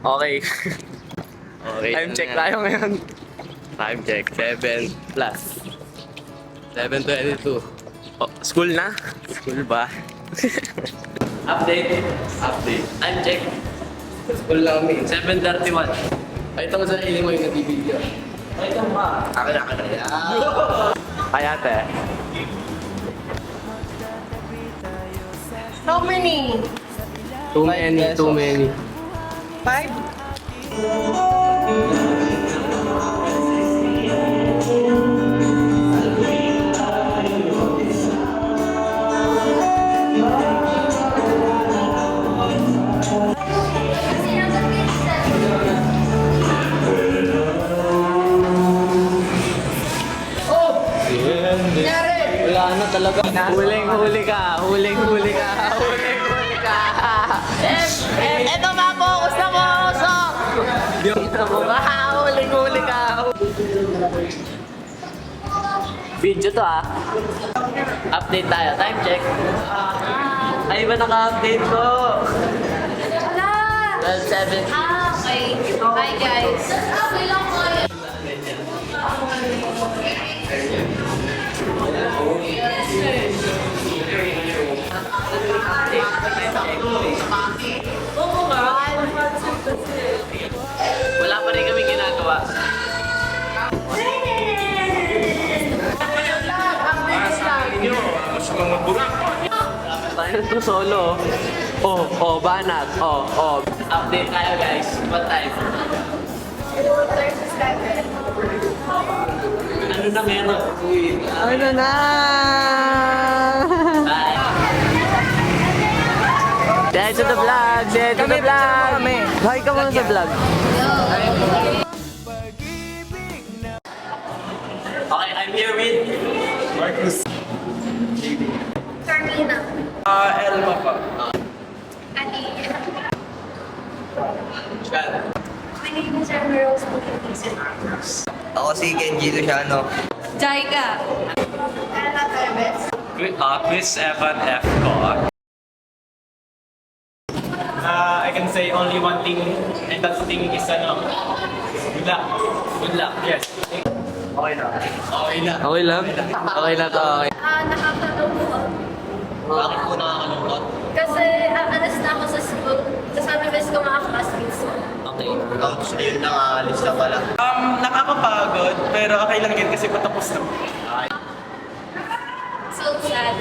Okay. Okay. Time check tayo ngayon. Time check. 7 plus. 7:22. Oh, school na? School ba? Update. Update. Time check. School lang kami. 7:31. Ay, ito mo sa iling mo yung nag-video. Ay, ito ma. Akin. Kaya te. How many? Too many. 5? Wala na talaga. Huling-huli ka. Eto ma, focus na focus! Kita mo ba? Huling-huli ka. Video to ah. Update tayo. Time check. Ay ba naka-update ko? Wala! 12:07. Okay. Hi guys. Okay lang po yan. Wala pa rin kami ginagawa. Tayo to solo. Banat. Update tayo guys. What time? Ano na meron? Ano na? Bye. Dahil to the vlog. Hi ka muna sa vlog. Okay, I'm here with Marcus. Carmina. Elma pa. Ani. Chad. My name is Emma Rose. Ako si Kenji Luciano. Jaika. Anna Teves. Chris Evan F. ko. I can say only one thing, and that thing is good luck. Good luck. Yes. Okay na. Okay lang? Okay na to. Okay. Nakakalungkot. Bakit po nakakalungkot? Kasi alas na ako sa school. Tapos namimiss ko mga classmates ko. Okay. Ayun na nga, alis na pala. Nakakapagod, pero okay lang yan kasi patapos na. So sad.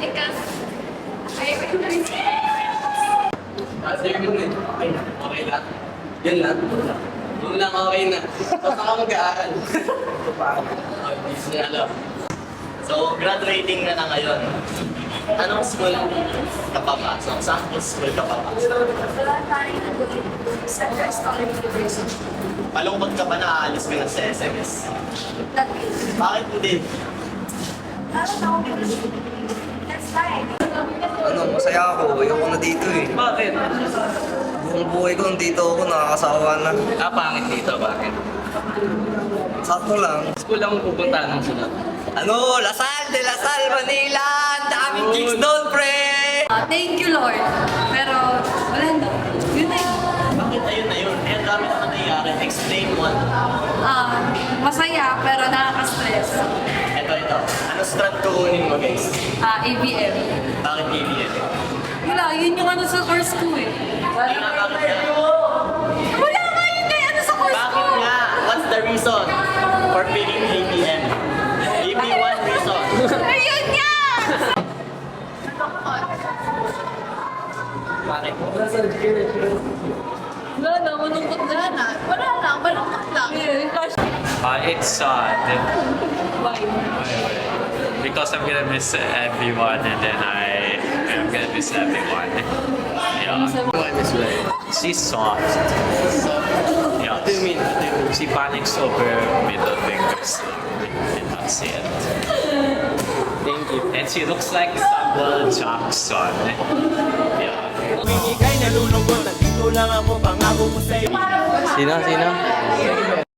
Ikaw. Kasi yun eh. Okay lang. Yan lang. Yun lang, okay na. Tapos ako mag-aaral. So, graduating na ngayon. Anong school ka papasok? Saan school ka papasok? Wala tayong nag-ulit sa Christ College University. Malungkot ka ba na aalis ka na sa SMS? That is. Bakit hindi? That's fine. Masaya ako. Ayoko na dito eh. Bakit? Buong buhay ko nandito ako, nakakasawa na. Pangit dito. Bakit? Sakto lang. School lang pupunta ng sunod. Ano? Lasal de Lasal, Manila! Ang daming gigs doon, pre! Thank you, Lord. Pero, wala na. Yun na yun. Bakit ayun na yun? Eh, ang dami naman nangyayari. Explain one. Masaya, pero nakaka-stress. Ito. Ano strand kukunin mo, guys? ABM. Bakit BBM? Wala, yun yung ano sa course ko eh. Bakit nga? Wala nga yun eh, ano sa course ko? Bakit nga? What's the reason for picking ABM? Give me one reason. Ayun nga! Bakit? Wala na, malungkot na. Wala lang, malungkot lang. It's sad Why? because I'm gonna miss everyone, and then I'm gonna miss everyone. Yeah, One is right. she's soft. Yeah, What do you mean? she panics over middle fingers, and that's it. Thank you. And she looks like Samuel Jackson. Yeah. Sino?